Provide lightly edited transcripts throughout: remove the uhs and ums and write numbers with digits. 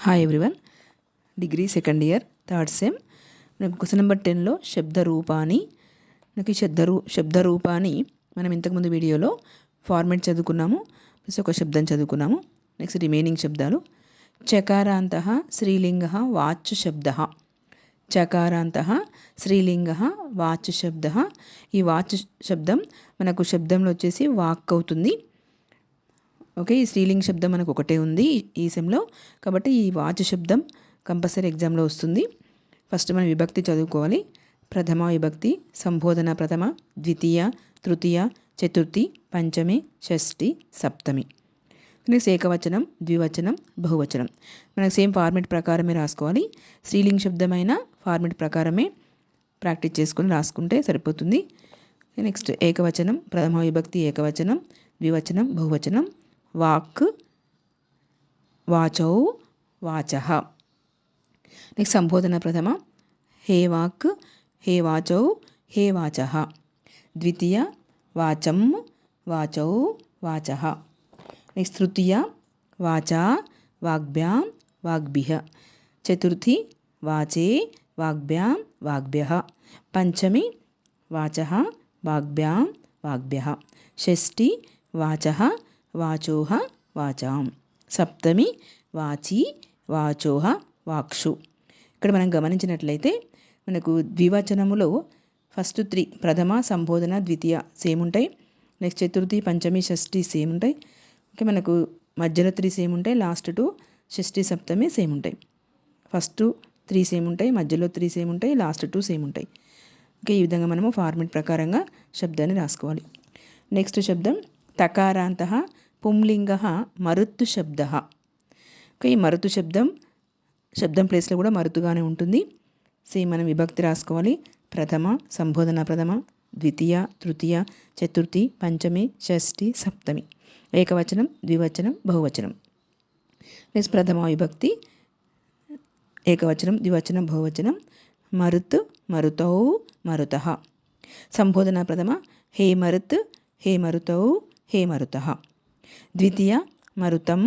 Hi everyone. Degree second year third sem. నాకు question number 10లో శబ్దరూపాన్ని మనం ఇంతకుముందు వీడియోలో ఫార్మేట్ చదువుకున్నాము, ప్లస్ ఒక శబ్దం చదువుకున్నాము. నెక్స్ట్ రిమైనింగ్ శబ్దాలు. చకారాంతః స్త్రీలింగః వాచ్ శబ్దః. చకారాంతః స్త్రీలింగః వాచ్ శబ్దః. ఈ వాచ్ శబ్దం మనకు శబ్దంలో వచ్చేసి వాక్ అవుతుంది. ఓకే, ఈ స్త్రీలింగ శబ్దం మనకు ఒకటే ఉంది ఈ సెమ్లో, కాబట్టి ఈ వాచ్ శబ్దం కంపల్సరీ ఎగ్జామ్లో వస్తుంది. ఫస్ట్ మనం విభక్తి చదువుకోవాలి. ప్రథమ విభక్తి, సంబోధన ప్రథమ, ద్వితీయ, తృతీయ, చతుర్థి, పంచమి, షష్ఠి, సప్తమి. నెక్స్ట్ ఏకవచనం, ద్వివచనం, బహువచనం. మనకు సేమ్ ఫార్మేట్ ప్రకారమే రాసుకోవాలి. స్త్రీలింగ శబ్దమైన ఫార్మేట్ ప్రకారమే ప్రాక్టీస్ చేసుకొని రాసుకుంటే సరిపోతుంది. నెక్స్ట్ ఏకవచనం, ప్రథమ విభక్తి ఏకవచనం, ద్వివచనం, బహువచనం. వాక్, వాచౌ, వాచః. నెక్స్ట్ సంబోధన ప్రథమ, హే వాక్, హే వాచౌ, హే వాచః. ద్వితీయ, వాచం, వాచౌ, వాచః. నెక్స్ట్ తృతీయ, వాచా, వాగ్భ్యాం, వాగ్భిః. చతుర్థి, వాచే, వాగ్భ్యాం, వాగ్భ్యః. పంచమి, వాచః, వాగ్భ్యాం, వాగ్భ్యః. షష్ఠి, వాచః, వాచోః, వాచాం. సప్తమి, వాచి, వాచోః, వాక్షు. ఇక్కడ మనం గమనించినట్లయితే మనకు ద్వివచనములో ఫస్ట్ 3 ప్రథమ, సంబోధన, ద్వితీయ సేమ్ ఉంటాయి. నెక్స్ట్ చతుర్థి, పంచమి, షష్ఠి సేమ్ ఉంటాయి. ఓకే, మనకు మధ్యలో 3 సేమ్ ఉంటాయి, లాస్ట్ 2 షష్ఠి, సప్తమి సేమ్ ఉంటాయి. ఫస్ట్ 3 సేమ్ ఉంటాయి, మధ్యలో 3 సేమ్ ఉంటాయి, లాస్ట్ 2 సేమ్ ఉంటాయి. ఓకే, ఈ విధంగా మనము ఫార్మేట్ ప్రకారంగా శబ్దాన్ని రాసుకోవాలి. నెక్స్ట్ శబ్దం తకారాంతః పుంలింగః మరుత్తు శబ్దః. ఓకే, ఈ మరుత్తు శబ్దం ప్లేస్లో కూడా మరుతుగానే ఉంటుంది. సేమ్ మనం విభక్తి రాసుకోవాలి. ప్రథమ, సంబోధన ప్రథమ, ద్వితీయ, తృతీయ, చతుర్థి, పంచమి, షష్ఠి, సప్తమి. ఏకవచనం, ద్వివచనం, బహువచనం. నెక్స్ట్ ప్రథమ విభక్తి ఏకవచనం, ద్వివచనం, బహువచనం. మరుత్, మరుతౌ, మరుతః. సంబోధన ప్రథమ, హే మరుత్, హే మరుతౌ, హే మరుతః. ద్వితీయ, మరుతం,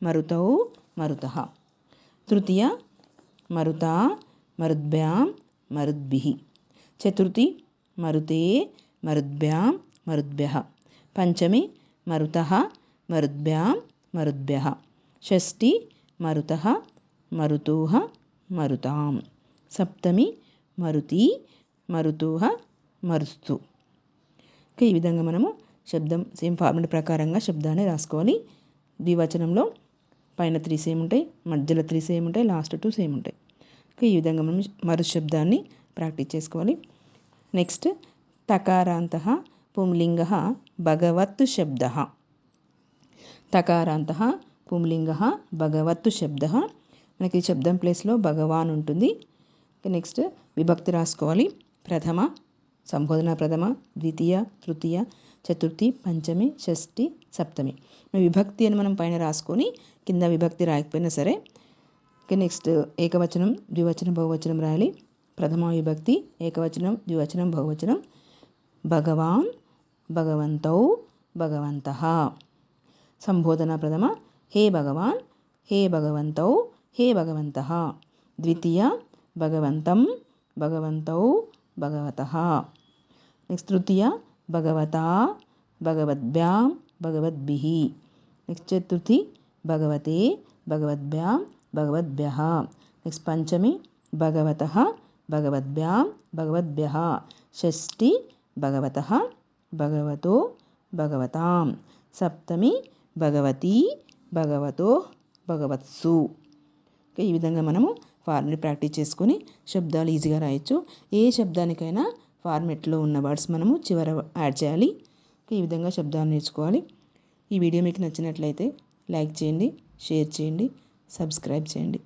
మరుతౌ, మరుతః. తృతీయ, మరుతా, మరుద్భ్యాం, మరుద్భిః. చతుర్థి, మరుతే, మరుద్భ్యాం, మరుద్భ్యః. పంచమి, మరుతః, మరుద్భ్యాం, మరుద్భ్యః. షష్ఠి, మరుతః, మరుతోః, మరుతాం. సప్తమి, మరుతి, మరుతోః, మరుస్తు. ఓకే, ఈ విధంగా మనము శబ్దం సేమ్ ఫార్మేట్ ప్రకారంగా శబ్దాన్ని రాసుకోవాలి. ద్వివచనంలో పైన 3 సేమ్ ఉంటాయి, మధ్యలో 3 సేమ్ ఉంటాయి, లాస్ట్ 2 సేమ్ ఉంటాయి. ఓకే, ఈ విధంగా మనం మరు శబ్దాన్ని ప్రాక్టీస్ చేసుకోవాలి. నెక్స్ట్ తకారాంతః పుంలింగః భగవత్ శబ్దః. తకారాంతః పుంలింగః భగవత్ శబ్దః. మనకి ఈ శబ్దం ప్లేస్లో భగవాన్ ఉంటుంది. నెక్స్ట్ విభక్తి రాసుకోవాలి. ప్రథమ, సంబోధన ప్రథమ, ద్వితీయ, తృతీయ, చతుర్థి, పంచమి, షష్ఠి, సప్తమి. విభక్తి అని మనం పైన రాసుకొని కింద విభక్తి రాయకపోయినా సరే. ఓకే, నెక్స్ట్ ఏకవచనం, ద్వివచనం, బహువచనం రాయాలి. ప్రథమ విభక్తి ఏకవచనం, ద్వివచనం, బహువచనం. భగవాన్, భగవంతౌ, భగవంతః. సంబోధన ప్రథమ, హే భగవాన్, హే భగవంతౌ, హే భగవంతః. ద్వితీయ, భగవంతం, భగవంతౌ, భగవతః. నెక్స్ట్ తృతీయ, భగవతా, భగవద్భ్యాం, భగవద్భిః. నెక్స్ట్ చతుర్థి, భగవతే, భగవద్భ్యాం, భగవద్భ్యః. నెక్స్ట్ పంచమి, భగవతః, భగవద్భ్యాం, భగవద్భ్యః. షష్ఠి, భగవతః, భగవతో, భగవతాం. సప్తమి, భగవతి, భగవతో, భగవత్సు. ఓకే, ఈ విధంగా మనము ఫార్మేట్ ప్రాక్టీస్ చేసుకొని శబ్దాలు ఈజీగా రాయొచ్చు. ఏ శబ్దానికైనా ఫార్మేట్లో ఉన్న వర్డ్స్ మనము చివర యాడ్ చేయాలి. ఈ విధంగా శబ్దాలు నేర్చుకోవాలి. ఈ వీడియో మీకు నచ్చినట్లయితే లైక్ చేయండి, షేర్ చేయండి, సబ్స్క్రైబ్ చేయండి.